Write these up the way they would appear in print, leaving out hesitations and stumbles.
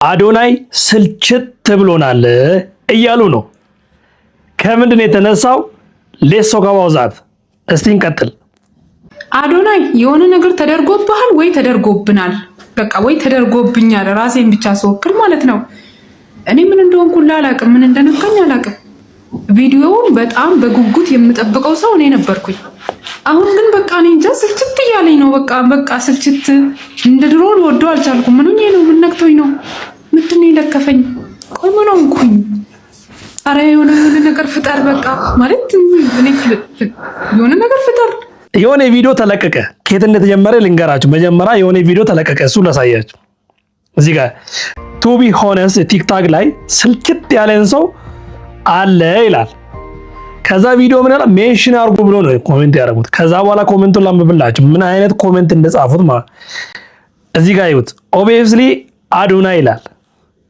አዶናይ ስልችት ብሎናል እያሉ ነው። ከምንድን የተነሳው? ሌሶ ጋባውዛት እስቲ እንቀጥል። አዶናይ የሆነ ነገር ተደርጎብሃል ወይ ተደርጎብናል? በቃ ወይ ተደርጎብኛል። ራሴን ብቻ ስወክል ማለት ነው። እኔ ምን እንደሆንኩ አላውቅም፣ ምን እንደነካኝ አላውቅም። ቪዲዮውን በጣም በጉጉት የምጠብቀው ሰው እኔ ነበርኩኝ። አሁን ግን በቃ እኔ እንጃ ስልችት እያለኝ ነው። በቃ ስልችት፣ እንደ ድሮ ልወደው አልቻልኩም። ምን ነው? ምን ነክቶኝ ነው? ምንድን ነው የለከፈኝ? ቆይ ምን ሆንኩኝ? አረ የሆነ ነገር ፍጠር በቃ ማለት እኔ የሆነ ነገር ፍጠር። የሆነ ቪዲዮ ተለቀቀ። ከየት እንደተጀመረ ልንገራችሁ። መጀመሪያ የሆነ ቪዲዮ ተለቀቀ፣ እሱ ላሳያችሁ። እዚህ ጋር ቱ ቢ ሆነስ ቲክታክ ላይ ስልችት ያለን ሰው አለ ይላል። ከዛ ቪዲዮ ምን አለ ሜንሽን አርጉ ብሎ ነው ኮሜንት ያደረጉት። ከዛ በኋላ ኮሜንቱን ላንብብላችሁ ምን አይነት ኮሜንት እንደጻፉት ማለት። እዚህ ጋር ይሁት ኦብቪየስሊ አዶናይ ይላል።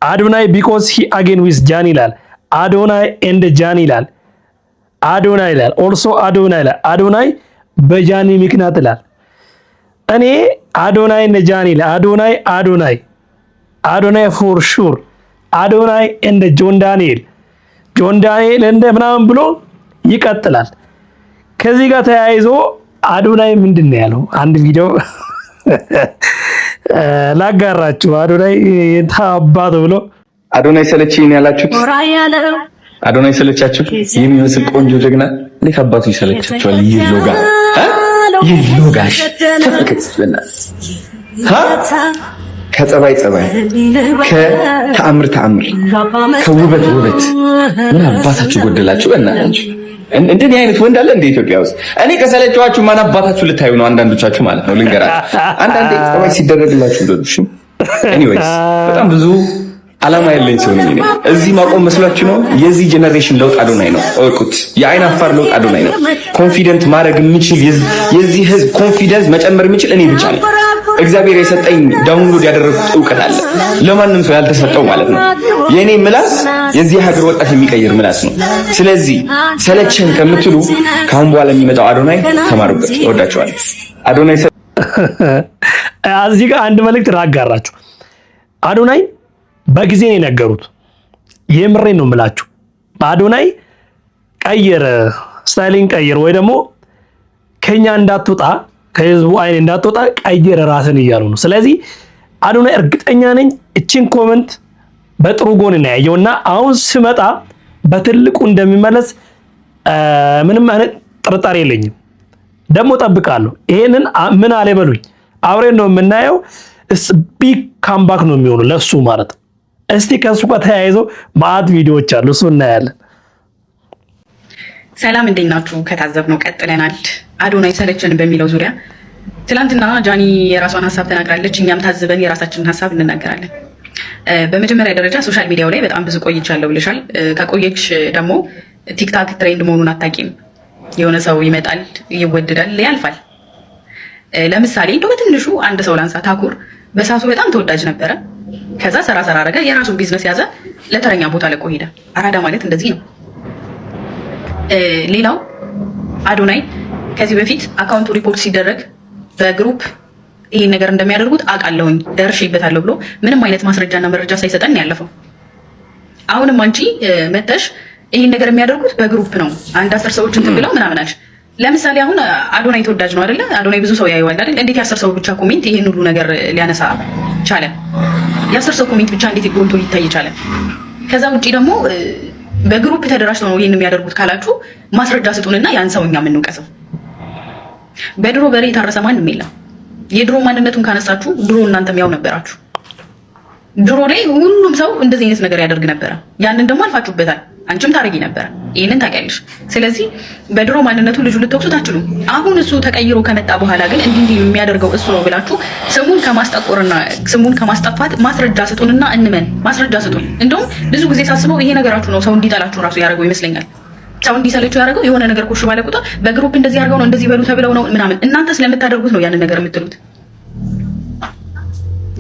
አዶናይ ቢኮዝ ሂ አጌን ዊዝ ጃኒ ይላል። አዶናይ ኤንድ ጃኒ ይላል። አዶናይ ይላል። ኦልሶ አዶናይ ይላል። አዶናይ በጃኒ ምክንያት ይላል። እኔ አዶናይ ኤንድ ጃኒ ይላል። አዶናይ ፎር ሹር። አዶናይ ኤንድ ጆን ዳንኤል እንደ ምናምን ብሎ ይቀጥላል። ከዚህ ጋር ተያይዞ አዶናይ ምንድን ነው ያለው? አንድ ቪዲዮ ላጋራችሁ። አዶናይ የታባቱ ብሎ አዶናይ ሰለችኝ ያላችሁት አዶናይ ሰለቻችሁ የሚመስል ቆንጆ ጀግና ልክ አባቱ ይሰለቻችኋል። ይሎጋሽ ተፈከስበና ከጸባይ ከተአምር ከውበት ምን አባታችሁ ጎደላችሁ? በእናታችሁ እንደኔ አይነት ወንድ አለ እንደ ኢትዮጵያ ውስጥ? እኔ ከሰለቻችሁ ማን አባታችሁ ልታዩ ነው? አንዳንዶቻችሁ ማለት ነው። ልንገራችሁ፣ አንዳንዴ ጸባይ ሲደረግላችሁ እንደዚህ። ኤኒዌይስ በጣም ብዙ አላማ ያለኝ ሰው ነኝ። እዚህ ማቆም መስሏችሁ ነው? የዚህ ጄኔሬሽን ለውጥ አዶናይ ነው። እውቁት። የአይን አፋር ለውጥ አዶናይ ነው። ኮንፊደንት ማድረግ የሚችል የዚህ ህዝብ ኮንፊደንስ መጨመር የሚችል እኔ ብቻ ነኝ። እግዚአብሔር የሰጠኝ ዳውንሎድ ያደረኩት እውቀት አለ፣ ለማንም ሰው ያልተሰጠው ማለት ነው። የኔ ምላስ የዚህ ሀገር ወጣት የሚቀይር ምላስ ነው። ስለዚህ ሰለቸን ከምትሉ ካሁን በኋላ የሚመጣው አዶናይ ተማሩበት። እወዳችኋለሁ። አዶናይ እዚህ ጋር አንድ መልእክት ላጋራችሁ። አዶናይ በጊዜ ነው የነገሩት። የምሬን ነው የምላችሁ። አዶናይ ቀይር፣ ስታይሊንግ ቀይር፣ ወይ ደግሞ ከኛ እንዳትወጣ ከህዝቡ አይን እንዳትወጣ ቀይር ራስን እያሉ ነው። ስለዚህ አዶናይ እርግጠኛ ነኝ እቺን ኮሜንት በጥሩ ጎን ነው ያየውና አሁን ስመጣ በትልቁ እንደሚመለስ ምንም አይነት ጥርጣሬ የለኝም። ደግሞ ጠብቃለሁ። ይሄንን ምን አለ በሉኝ፣ አብረን ነው የምናየው። ቢግ ካምባክ ነው የሚሆነው ለሱ ማለት ነው። እስቲ ከሱ ጋር ተያይዞ ማአት ቪዲዮዎች አሉ፣ እሱ እናያለን። ሰላም እንዴት ናችሁ? ከታዘብነው ቀጥለናል። አዶናይ ሰለቸን በሚለው ዙሪያ ትላንትና ጃኒ የራሷን ሀሳብ ተናግራለች። እኛም ታዝበን የራሳችንን ሀሳብ እንናገራለን። በመጀመሪያ ደረጃ ሶሻል ሚዲያው ላይ በጣም ብዙ ቆይቻለሁ ብለሻል። ከቆየች ደግሞ ቲክታክ ትሬንድ መሆኑን አታውቂም። የሆነ ሰው ይመጣል፣ ይወደዳል፣ ያልፋል። ለምሳሌ እንደው በትንሹ አንድ ሰው ላንሳ። ታኩር በሳቱ በጣም ተወዳጅ ነበረ። ከዛ ሰራ አረገ፣ የራሱን ቢዝነስ ያዘ፣ ለተረኛ ቦታ ለቆ ሄደ። አራዳ ማለት እንደዚህ ነው። ሌላው አዶናይ ከዚህ በፊት አካውንቱ ሪፖርት ሲደረግ በግሩፕ ይሄን ነገር እንደሚያደርጉት አውቃለሁኝ ደርሼበታለሁ ብሎ ምንም አይነት ማስረጃና መረጃ ሳይሰጠን ያለፈው። አሁንም አንቺ መተሽ ይሄን ነገር የሚያደርጉት በግሩፕ ነው አንድ 10 ሰዎች እንትን ብለው ምናምን አልሽ። ለምሳሌ አሁን አዶናይ ተወዳጅ ነው አይደለ? አዶናይ ብዙ ሰው ያየዋል አይደል? እንዴት የ10 ሰው ብቻ ኮሜንት ይሄን ሁሉ ነገር ሊያነሳ ቻለ? የ10 ሰው ኮሜንት ብቻ እንዴት ጎልቶ ሊታይ ቻለ? ከዛ ውጪ ደግሞ በግሩፕ ተደራጅተው ነው ይሄን የሚያደርጉት ካላችሁ ማስረጃ ስጡንና ያን ሰው እኛ የምንውቀሰው። በድሮ በሬ የታረሰ ማንም የለም። የድሮ ማንነቱን ካነሳችሁ ድሮ እናንተም ያው ነበራችሁ። ድሮ ላይ ሁሉም ሰው እንደዚህ አይነት ነገር ያደርግ ነበረ። ያንን ደግሞ አልፋችሁበታል። አንቺም ታረጊ ነበረ፣ ይሄንን ታውቂያለሽ። ስለዚህ በድሮ ማንነቱ ልጁ ልትወቅሱት አትችሉም። አሁን እሱ ተቀይሮ ከመጣ በኋላ ግን እንዲህ የሚያደርገው እሱ ነው ብላችሁ ስሙን ከማስጠቆርና ስሙን ከማስጠፋት ማስረጃ ስጡንና እንመን። ማስረጃ ስጡን። እንደውም ብዙ ጊዜ ሳስበው ይሄ ነገራችሁ ነው ሰው እንዲጠላችሁ ራሱ ያደርገው ይመስለኛል። ሰው እንዲሰለችው ያደርገው የሆነ ነገር ኮሽ ባለ ቁጥር በግሩፕ እንደዚህ አድርገው ነው እንደዚህ በሉ ተብለው ነው ምናምን። እናንተ ስለምታደርጉት ነው ያንን ነገር የምትሉት።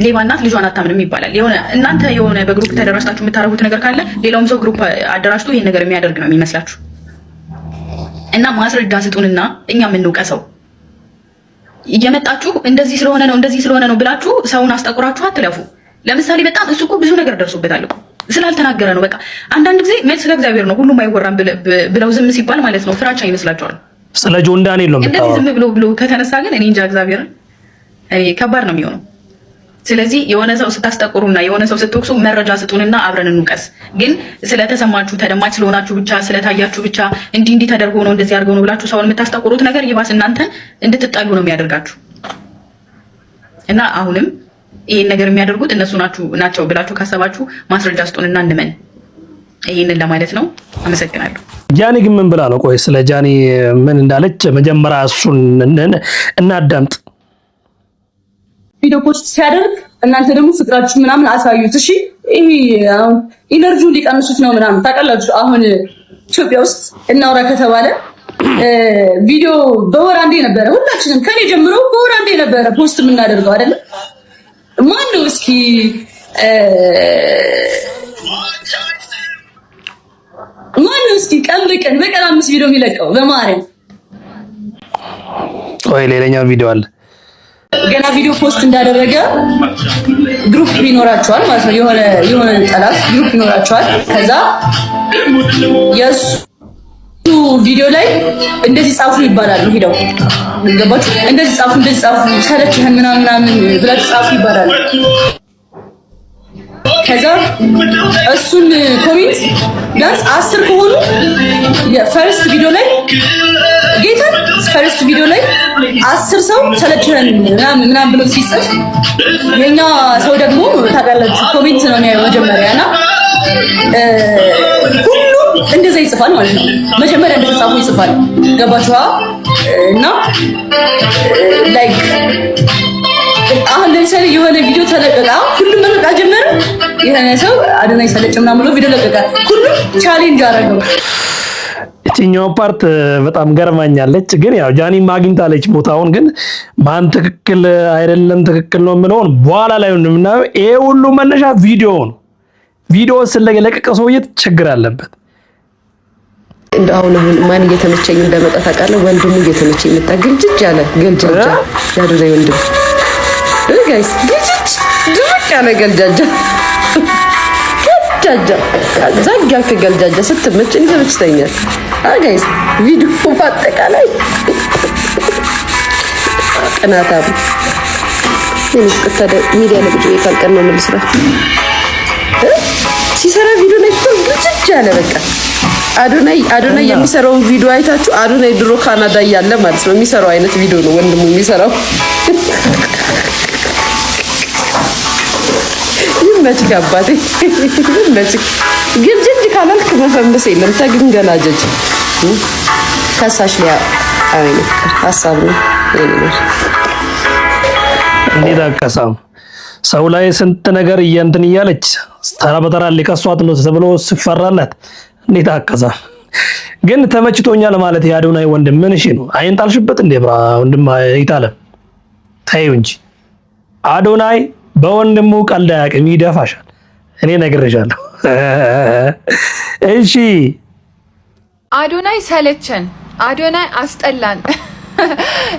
ሌባ እናት ልጇን አታምንም ይባላል። እናንተ የሆነ በግሩፕ ተደራጅታችሁ የምታደርጉት ነገር ካለ ሌላውም ሰው ግሩፕ አደራጅቶ ይሄን ነገር የሚያደርግ ነው የሚመስላችሁ። እና ማስረጃ ስጡንና እኛ የምንውቀሰው። እየመጣችሁ እንደዚህ ስለሆነ ነው ብላችሁ ሰውን አስጠቁራችሁ አትለፉ። ለምሳሌ በጣም እሱ እኮ ብዙ ነገር ደርሶበታል ስላልተናገረ ነው። በቃ አንዳንድ ጊዜ መልስ ከእግዚአብሔር ነው ሁሉም አይወራም ብለው ዝም ሲባል ማለት ነው ፍራቻ ይመስላቸዋል። ስለ ጆን ዳንኤል ነው እንደዚህ ዝም ብሎ ከተነሳ ግን እኔ እንጃ እግዚአብሔርን ከባድ ነው የሚሆነው። ስለዚህ የሆነ ሰው ስታስጠቁሩና የሆነ ሰው ስትወቅሱ መረጃ ስጡንና አብረን እንውቀስ። ግን ስለተሰማችሁ ተደማጭ ስለሆናችሁ ብቻ ስለታያችሁ ብቻ እንዲህ ተደርጎ ነው እንደዚህ አድርገው ነው ብላችሁ ሰውን የምታስጠቁሩት ነገር ይባስ እናንተን እንድትጣሉ ነው የሚያደርጋችሁ። እና አሁንም ይሄን ነገር የሚያደርጉት እነሱ ናቸው ብላችሁ ካሰባችሁ ማስረጃ ስጡንና እንመን። ይሄንን ለማለት ነው። አመሰግናለሁ። ጃኒ ግን ምን ብላ ነው? ቆይ ስለ ጃኒ ምን እንዳለች መጀመሪያ እሱን እናዳምጥ። ቪዲዮ ፖስት ሲያደርግ እናንተ ደግሞ ፍቅራችሁ ምናምን አሳዩት። እሺ ይሄ አሁን ኢነርጂውን ሊቀንሱት ነው ምናምን ታውቃላችሁ። አሁን ኢትዮጵያ ውስጥ እናውራ ከተባለ ቪዲዮ በወር አንዴ ነበረ፣ ሁላችንም ከኔ ጀምሮ በወር አንዴ ነበረ ፖስት የምናደርገው አይደል? ማን ነው እስኪ ቀን በቀን 5 ቪዲዮ የሚለቀው? በማርያም ወይ ሌላኛው ቪዲዮ አለ። ገና ቪዲዮ ፖስት እንዳደረገ ግሩፕ ይኖራቸዋል ማለት ነው። የሆነ ጠላት ግሩፕ ይኖራቸዋል። ከዛ የሱ ቪዲዮ ላይ እንደዚህ ጻፉ ይባላሉ። ሄደው ገባችሁ? እንደዚህ ጻፉ ሰለችህን ምናምን ብላችሁ ጻፉ ይባላሉ። ከዛ እሱን ኮሜንት ቢያንስ 10 ከሆኑ የፈርስት ቪዲዮ ላይ ፈርስት ቪዲዮ ላይ 10 ሰው ሰለችህን ምናምን ብሎ ሲጽፍ የኛ ሰው ደግሞ ታውቃላችሁ ኮሜንት ነው የሚያየው መጀመሪያና ሁሉም እንደዛ ይጽፋል ማለት ነው። መጀመሪያ እንደተጻፉ ይጽፋል። ገባችኋ? እና ላይክ አሁን ለምሳሌ የሆነ ቪዲዮ ተለቀቀ፣ ሁሉም መልቀቅ ጀመረ። የሆነ ሰው አዶናይ ሰለች ምናምን ብሎ ቪዲዮ ለቀቀ፣ ሁሉም ቻሌንጅ አደረገው። እቺኛው ፓርት በጣም ገርማኛለች። ግን ያው ጃኒ ማግኝታለች ቦታውን። ግን ማን ትክክል አይደለም ትክክል ነው የምለውን በኋላ ላይ ነው የምናየው። ይሄ ሁሉ መነሻ ቪዲዮ ነው። ቪዲዮ ስለለቀቀ ሰውዬ ችግር አለበት። አሁን ማን እየተመቸኝ እንደመጣ ታውቃለህ? ወንድሙ እየተመቸኝ መጣ። ግልጅጅ ያለ ገልጃጃ ያዶናይ ወንድም ጋይስ፣ ግልጅጅ ድርቅ ያለ ገልጃጃ ዛግ ያልክ ገልጃጃ ስትመች እኔ ተመችተኛል። ጋይስ ቪዲዮ በአጠቃላይ ቅናታም ሚዲያ ለብቻ ካልቀን ነው መልስራ ሲሰራ ቪዲዮ ላይ ግልጅጅ ያለ በቃ አዶናይ የሚሰራውን ቪዲዮ አይታችሁ አዶናይ ድሮ ካናዳ እያለ ማለት ነው የሚሰራው አይነት ቪዲዮ ነው ወንድሙ የሚሰራው። ይመችክ አባቴ ይመችክ። ግልጅጅ ካላልክ መፈመስ የለም ተግንገላጀጅ ከሳሽ ሊያ አይነ ሐሳብ ነው የኔ እንዴት አቀሳም ሰው ላይ ስንት ነገር እያንትን እያለች ተራ በተራ ሊከሷት ነው ተብሎ ሲፈራላት እንዴት አቀሳም። ግን ተመችቶኛል ማለት የአዶናይ ወንድም ምን እሺ ነው አይን ጣልሽበት እንዴ? ብራ ወንድም ይታለ ታዩ እንጂ አዶናይ በወንድሙ ቀልድ አያውቅም፣ ይደፋሻል። እኔ ነግሬሻለሁ። እሺ አዶናይ ሰለቸን፣ አዶናይ አስጠላን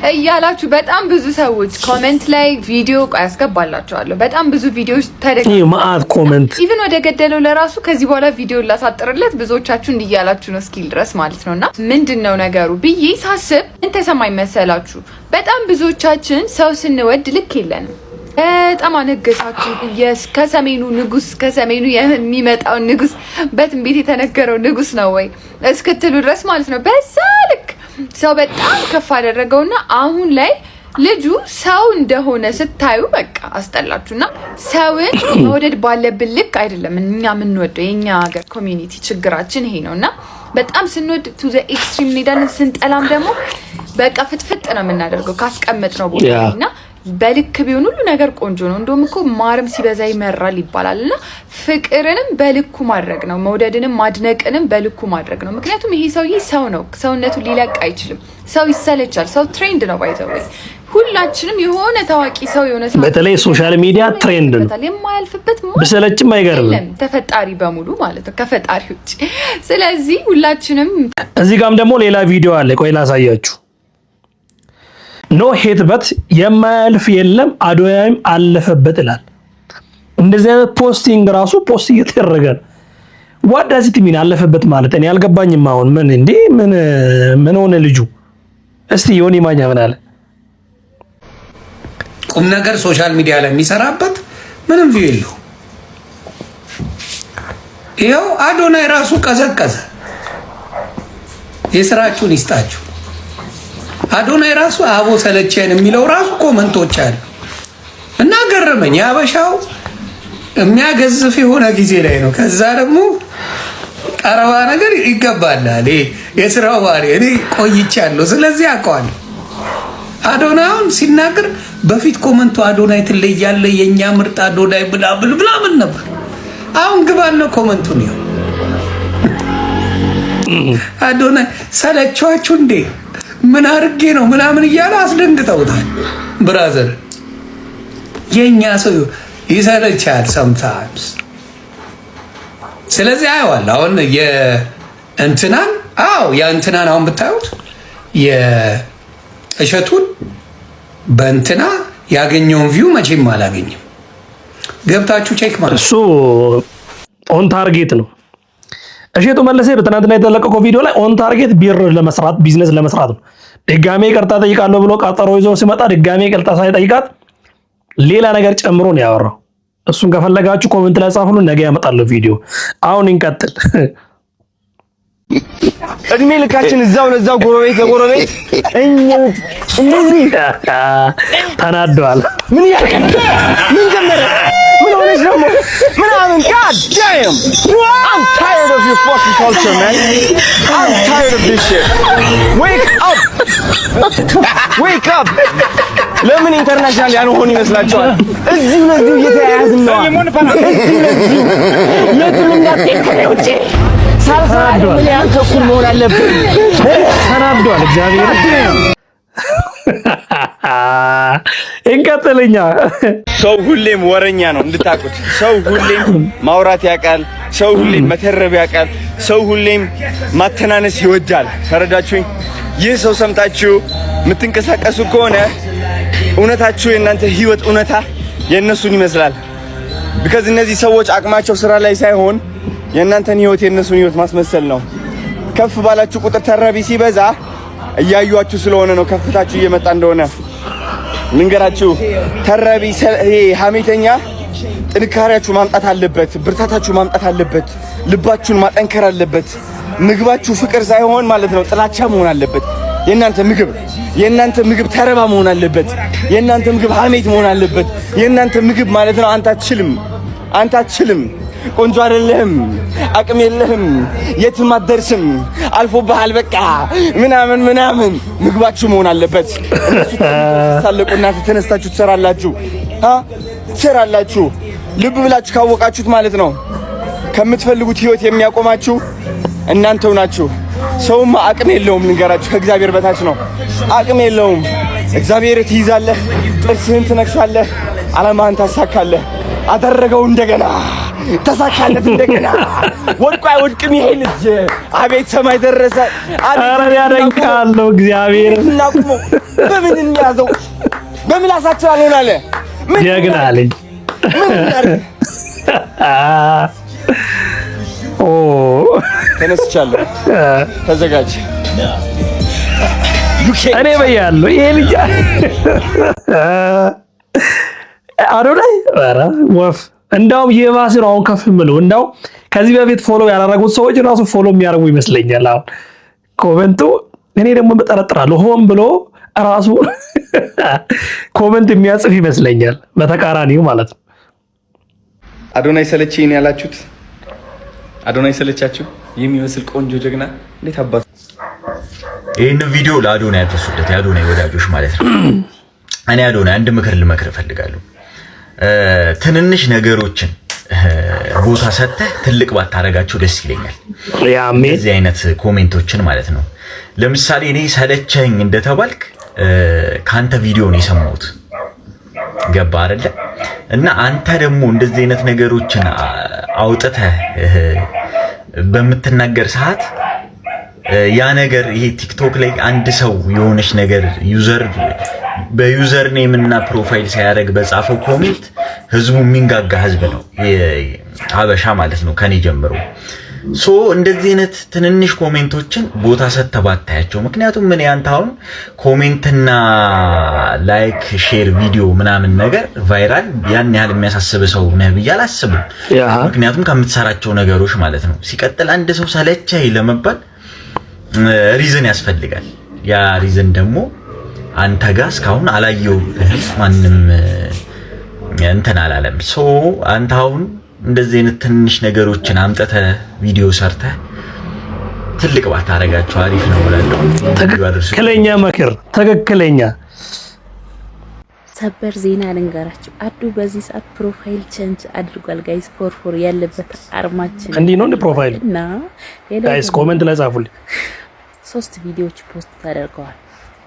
እያላችሁ በጣም ብዙ ሰዎች ኮሜንት ላይ ቪዲዮ ያስገባላችኋለሁ። በጣም ብዙ ቪዲዮዎች ይሄ ማአት ኮሜንት ኢቭን ወደ ገደለው ለራሱ ከዚህ በኋላ ቪዲዮ ላሳጥርለት ብዙዎቻችሁ እንዲያላችሁ ነው እስኪል ድረስ ማለት ነውና ምንድነው ነገሩ ብዬ ሳስብ እንተሰማኝ መሰላችሁ። በጣም ብዙዎቻችን ሰው ስንወድ ልክ የለንም። በጣም አነገሳችሁ። ከሰሜኑ ንጉስ ከሰሜኑ የሚመጣው ንጉስ በትንቢት የተነገረው ንጉስ ነው ወይ እስክትሉ ድረስ ማለት ነው። በዛ ልክ ሰው በጣም ከፍ አደረገውና አሁን ላይ ልጁ ሰው እንደሆነ ስታዩ በቃ አስጠላችሁና ሰውን መውደድ ባለብን ልክ አይደለም እኛ የምንወደው። የኛ ሀገር ኮሚኒቲ ችግራችን ይሄ ነውና በጣም ስንወድ ቱ ዘ ኤክስትሪም እንሄዳለን። ስንጠላም ደግሞ በቃ ፍጥፍጥ ነው የምናደርገው ካስቀመጥነው ቦታና በልክ ቢሆን ሁሉ ነገር ቆንጆ ነው። እንደውም እኮ ማርም ሲበዛ ይመራል ይባላልና ፍቅርንም በልኩ ማድረግ ነው፣ መውደድንም ማድነቅንም በልኩ ማድረግ ነው። ምክንያቱም ይሄ ሰውዬ ሰው ነው፣ ሰውነቱን ሊለቅ አይችልም። ሰው ይሰለቻል። ሰው ትሬንድ ነው ባይዘው። ሁላችንም የሆነ ታዋቂ ሰው የሆነ ሰው በተለይ ሶሻል ሚዲያ ትሬንድ ነው፣ የማያልፍበት ብሰለችም አይገርምም ተፈጣሪ በሙሉ ማለት ነው ከፈጣሪ ውጪ። ስለዚህ ሁላችንም እዚህ ጋርም ደግሞ ሌላ ቪዲዮ አለ፣ ቆይ ላሳያችሁ። ኖ ሄት በት የማያልፍ የለም አዶናይም አለፈበት ይላል። እንደዚህ አይነት ፖስቲንግ ራሱ ፖስት እየተደረገ ነው። ዋዳዚት ሚን አለፈበት ማለት እኔ አልገባኝም። አሁን ምን ሆነ ልጁ? እስቲ ዮኒ ማኛ ምን አለ? ቁም ነገር ሶሻል ሚዲያ ላይ የሚሰራበት ምንም ቪው የለው። ይኸው አዶናይ ራሱ ቀዘቀዘ። የስራችሁን ይስጣችሁ። አዶናይ ራሱ አቦ ሰለቸን የሚለው ራሱ ኮመንቶች አሉ እና ገረመኝ። ያበሻው የሚያገዝፍ የሆነ ጊዜ ላይ ነው። ከዛ ደግሞ ቀረባ ነገር ይገባላል። የስራው ባህሪ እኔ ቆይቻለሁ፣ ስለዚህ አውቀዋለሁ። አዶናይ አሁን ሲናገር በፊት ኮመንቱ አዶናይ ትለያለህ፣ የኛ ምርጥ አዶናይ ምናምን ነበር። አሁን ግባና ኮመንቱን ይኸው አዶናይ ሰለቻችሁ እንዴ ምን አርጌ ነው ምናምን እያለ አስደንግጠውታል። ብራዘር የኛ ሰው ይሰለቻል sometimes። ስለዚህ አይዋል አሁን የእንትናን የእንትናን አሁን ብታዩት የእሸቱን በእንትና ያገኘውን ቪው መቼም አላገኘም። ገብታችሁ ቼክ ማለት እሱ ኦን ታርጌት ነው። እሸቱ መለሰ በትናንትና የተለቀቀው ቪዲዮ ላይ ኦን ታርጌት ለመስራት ቢዝነስ ለመስራት ነው። ድጋሜ ይቅርታ ጠይቃለሁ ብሎ ቀጠሮ ይዞ ሲመጣ ድጋሜ ይቅርታ ሳይጠይቃት ሌላ ነገር ጨምሮ ነው ያወራው። እሱን ከፈለጋችሁ ኮሜንት ላይ ጻፉልን፣ ነገ ያመጣለሁ ቪዲዮ። አሁን እንቀጥል። እድሜ ልካችን እዛው ለዛው ጎረቤት ለጎረቤት እንደዚህ ተናደዋል። ምን ያከነ ምን ጀመረ ምን ሆነሽ ደግሞ ምናምን God damn I'm tired of your fucking culture man I'm tired of this shit wake up ለምን ኢንተርናሽናል ያልሆን ይመስላችኋል? እዚሁ ለዚሁ እየተያያዝን ነው። እዚሁ ለዚሁ የትም እንዳትሄድ ሳልሳድ ምን ያንተ እኩል መሆን አለብን። ተናደዋል። እግዚአብሔር እንቀጥልኛ። ሰው ሁሌም ወረኛ ነው እንድታቁት። ሰው ሁሌም ማውራት ያውቃል። ሰው ሁሌም መተረብ ያውቃል። ሰው ሁሌም ማተናነስ ይወዳል። ተረዳችሁኝ? ይህ ሰው ሰምታችሁ የምትንቀሳቀሱ ከሆነ እውነታችሁ የእናንተ ህይወት እውነታ የእነሱን ይመስላል። ቢካዝ እነዚህ ሰዎች አቅማቸው ስራ ላይ ሳይሆን የእናንተን ህይወት የእነሱን ህይወት ማስመሰል ነው። ከፍ ባላችሁ ቁጥር ተራቢ ሲበዛ እያዩአችሁ ስለሆነ ነው ከፍታችሁ እየመጣ እንደሆነ ልንገራችሁ። ተራቢ ሀሜተኛ ጥንካሬያችሁ ማምጣት አለበት፣ ብርታታችሁ ማምጣት አለበት፣ ልባችሁን ማጠንከር አለበት። ምግባችሁ ፍቅር ሳይሆን ማለት ነው ጥላቻ መሆን አለበት። የእናንተ ምግብ ተረባ መሆን አለበት። የእናንተ ምግብ ሀሜት መሆን አለበት። የእናንተ ምግብ ማለት ነው አንተ አትችልም፣ ቆንጆ አይደለህም፣ አቅም የለህም፣ የትም አትደርስም፣ አልፎብሃል በቃ ምናምን ምግባችሁ መሆን አለበት። እነሱ ታለቁ እናንተ ተነስታችሁ ትሰራላችሁ። ልብ ብላችሁ ካወቃችሁት ማለት ነው ከምትፈልጉት ህይወት የሚያቆማችሁ እናንተው ናችሁ። ሰውማ አቅም የለውም፣ ልንገራችሁ፣ ከእግዚአብሔር በታች ነው። አቅም የለውም። እግዚአብሔር ትይዛለህ፣ ጥርስህን ትነክሳለህ፣ ዓላማህን ታሳካለህ። አደረገው እንደገና ተሳካለት እንደገና። ወድቆ አይወድቅም ይሄ ልጅ። አቤት ሰማይ ደረሰ። አረ ያደንቃለሁ እግዚአብሔር። እናቁመው። በምን እንያዘው? በምላሳችን አልሆን አለ። ምን ጀግና ልጅ። ተነስቻለሁ። ተዘጋጅ። እኔ በያለሁ ይሄ ልጅ አዶናይ ኧረ ወፍ እንዳውም የባስ ነው። አሁን ከፍ ምለው እንዳው ከዚህ በፊት ፎሎ ያላረጉት ሰዎች ራሱ ፎሎ የሚያደርጉ ይመስለኛል። አሁን ኮሜንቱ እኔ ደግሞ በጠረጥራለሁ ሆን ብሎ ራሱ ኮሜንት የሚያጽፍ ይመስለኛል፣ በተቃራኒው ማለት ነው። አዶናይ ሰለቸኝ ያላችሁት አዶናይ ሰለቻችሁ የሚመስል ቆንጆ ጀግና እንዴት አባቱ። ይሄን ቪዲዮ ለአዶናይ አድርሱለት፣ የአዶናይ ወዳጆች ማለት ነው። እኔ አዶናይ አንድ ምክር ልመክር እፈልጋለሁ። ትንንሽ ነገሮችን ቦታ ሰጥተህ ትልቅ ባታረጋቸው ደስ ይለኛል። እዚህ አይነት ኮሜንቶችን ማለት ነው። ለምሳሌ እኔ ሰለቸኝ እንደተባልክ ካንተ ቪዲዮ ነው የሰማሁት፣ ገባ አይደለ? እና አንተ ደግሞ እንደዚህ አይነት ነገሮችን አውጥተህ በምትናገር ሰዓት ያ ነገር ይሄ ቲክቶክ ላይ አንድ ሰው የሆነች ነገር በዩዘር ኔም እና ፕሮፋይል ሲያደርግ በጻፈው ኮሜንት ህዝቡ የሚንጋጋ ህዝብ ነው ሀበሻ ማለት ነው ከኔ ጀምሮ። ሶ እንደዚህ አይነት ትንንሽ ኮሜንቶችን ቦታ ሰተባታያቸው። ምክንያቱም ምን ያንታውን ኮሜንትና ላይክ ሼር ቪዲዮ ምናምን ነገር ቫይራል ያን ያህል የሚያሳስብ ሰው ነህ ብዬ አላስብም። ምክንያቱም ከምትሰራቸው ነገሮች ማለት ነው። ሲቀጥል አንድ ሰው ሰለቸኝ ለመባል ሪዝን ያስፈልጋል። ያ ሪዝን ደግሞ አንተ ጋር እስካሁን አላየሁህም፣ ማንም እንትን አላለም። ሶ አንተ አሁን እንደዚህ አይነት ትንሽ ነገሮችን አምጥተህ ቪዲዮ ሰርተህ ትልቅ ባታረጋቸው አሪፍ ነው እላለሁ። ትክክለኛ ምክር፣ ትክክለኛ ሰበር ዜና ልንገራችሁ። አዱ በዚህ ሰዓት ፕሮፋይል ቼንጅ አድርጓል ጋይስ። ፎርፎር ያለበት አርማችን እንዲህ ነው እንደ ፕሮፋይል እና ጋይስ ኮሜንት ላይ ጻፉልኝ። 3 ቪዲዮዎች ፖስት ተደርገዋል።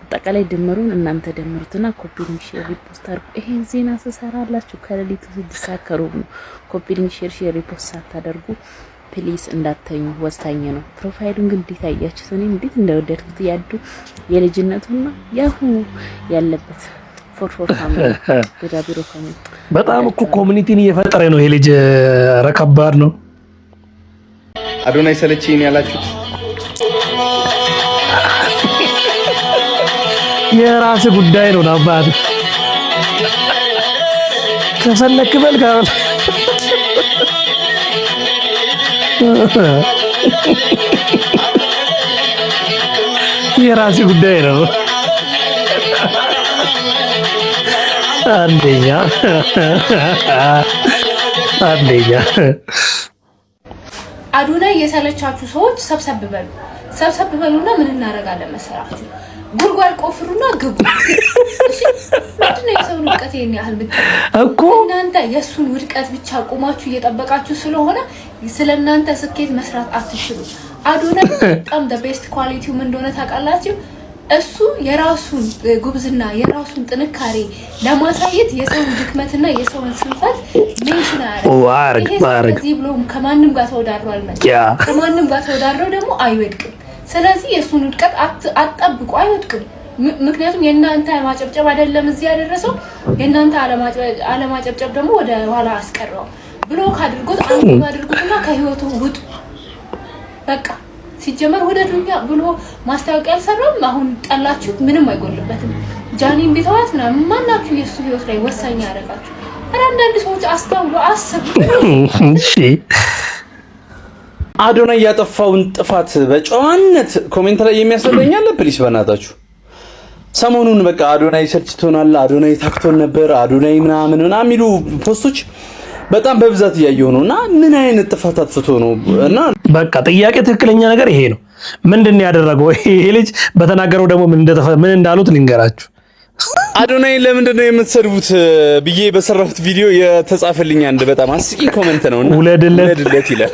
አጠቃላይ ድምሩን እናንተ ደምሩትና ኮፒ ሊንክ ሼር ሪፖስት አድርጉ። ይሄን ዜና ስሰራላችሁ ከሌሊቱ 6 ሰዓት ከሩብ ነው። ኮፒ ሊንክ ሼር ሪፖስት ሳታደርጉ ፕሊስ እንዳተኙ፣ ወሳኝ ነው። ፕሮፋይሉን ግን እንዴት አያችሁት? እኔ እንዴት እንደወደድኩት ያዱ የልጅነቱና ያሁኑ ያለበት ፎርፎር ፋሚሊ በዳቢሮ ፋሚሊ በጣም እኮ ኮሚኒቲን እየፈጠረ ነው ይሄ ልጅ። ረከባድ ነው። አዶናይ ሰለቸኝ ያላችሁት የራስ ጉዳይ ነው። አባት ተሰለክ በል ጋር የራስ ጉዳይ ነው። አንደኛ አዶናይ የሰለቻችሁ ሰዎች ሰብሰብ በሉና ምን እናደርጋለን መሰራችሁ? ጉድጓድ ቆፍሩና ግቡ። እሺ ምንድን ነው የሰው ውድቀት ይሄን ያህል እኮ እናንተ የሱን ውድቀት ብቻ ቆማችሁ እየጠበቃችሁ ስለሆነ ስለናንተ ስኬት መስራት አትችሉ። አዶናይ በጣም the best quality ምን እንደሆነ ታውቃላችሁ? እሱ የራሱን ጉብዝና የራሱን ጥንካሬ ለማሳየት የሰውን ድክመትና የሰውን ስንፈት ሜንሽን አያደርግም። እዚህ ብሎ ከማንም ጋር ተወዳድሮ አልመጣም። ከማንም ጋር ተወዳድሮ ደግሞ አይወድቅም። ስለዚህ የሱን ውድቀት አትጠብቁ፣ አይወድቅም። ምክንያቱም የእናንተ ማጨብጨብ አይደለም እዚህ ያደረሰው፣ የእናንተ አለማጨብጨብ ደግሞ ወደ ኋላ አስቀረው። ብሎክ አድርጎት አድርጎትና ከህይወቱ ውጡ በቃ። ሲጀመር ወደ ዱንያ ብሎ ማስታወቂያ አልሰራም። አሁን ጠላችሁት፣ ምንም አይጎልበትም። ጃኒን ቢተዋት ነው ማናችሁ የሱ ህይወት ላይ ወሳኝ ያደርጋችሁ። አንዳንድ ሰዎች አስተውሉ፣ አስቡ። እሺ አዶናይ ያጠፋውን ጥፋት በጨዋነት ኮሜንት ላይ የሚያስረዳኛል። ፕሊስ በእናታችሁ ሰሞኑን በቃ አዶናይ ሰልችቶናል፣ አዶናይ ታክቶን ነበር፣ አዶናይ ምናምን የሚሉ ፖስቶች በጣም በብዛት እያየሁ ነውና ምን አይነት ጥፋት አጥፍቶ ነው? እና በቃ ጥያቄ ትክክለኛ ነገር ይሄ ነው። ምንድን ነው ያደረገው ይሄ ልጅ? በተናገረው ደግሞ ምን እንዳሉት ልንገራችሁ። አዶናይ ለምንድን ነው የምትሰድቡት ብዬ በሰራሁት ቪዲዮ የተጻፈልኝ አንድ በጣም አስቂኝ ኮሜንት ነውና ውለድለት ይላል።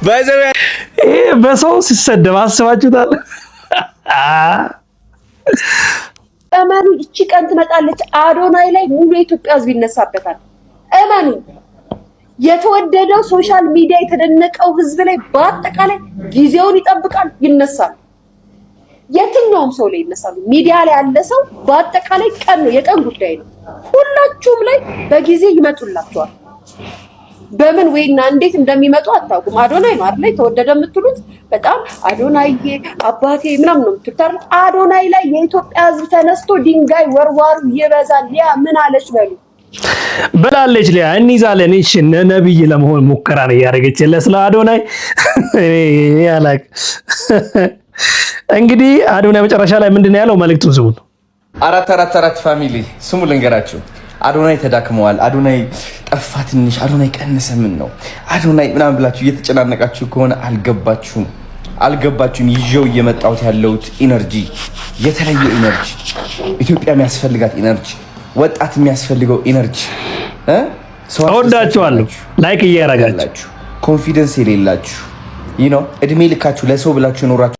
ባይዘው ይሄ በሰው ሲሰደብ አስባችሁታል? እመኑ፣ እቺ ቀን ትመጣለች። አዶናይ ላይ ሙሉ የኢትዮጵያ ሕዝብ ይነሳበታል። እመኑ። የተወደደው ሶሻል ሚዲያ የተደነቀው ሕዝብ ላይ በአጠቃላይ ጊዜውን ይጠብቃል፣ ይነሳል። የትኛውም ሰው ላይ ይነሳሉ። ሚዲያ ላይ ያለ ሰው በአጠቃላይ ቀን ነው፣ የቀን ጉዳይ ነው። ሁላችሁም ላይ በጊዜ ይመጡላችኋል። በምን ወይና እንዴት እንደሚመጡ አታውቁም። አዶናይ ነው አይደል ተወደደ የምትሉት? በጣም አዶናይዬ አባቴ ምናምን ነው የምትሉት። አዶናይ ላይ የኢትዮጵያ ሕዝብ ተነስቶ ድንጋይ ወርዋሩ ይበዛል። ሊያ ምን አለች ብላለች። ሊያ እንይዛለን። እሺ ነብይ ለመሆን ሙከራ ነው ያደረገች ስለ አዶናይ ያላቅ። እንግዲህ አዶናይ መጨረሻ ላይ ምንድነው ያለው? መልእክቱን ስሙት። 444 ፋሚሊ ስሙ ልንገራችሁ። አዶናይ ተዳክመዋል፣ አዶናይ ጠፋ ትንሽ፣ አዶናይ ቀነሰ፣ ምን ነው አዶናይ ምናምን ብላችሁ እየተጨናነቃችሁ ከሆነ አልገባችሁም። ይዤው እየመጣሁት ያለሁት ኢነርጂ፣ የተለየ ኢነርጂ፣ ኢትዮጵያ የሚያስፈልጋት ኢነርጂ፣ ወጣት የሚያስፈልገው ኢነርጂ። እወዳችኋለሁ። ላይክ እያደረጋችሁ ኮንፊደንስ የሌላችሁ እድሜ ልካችሁ ለሰው ብላችሁ ኖራችሁ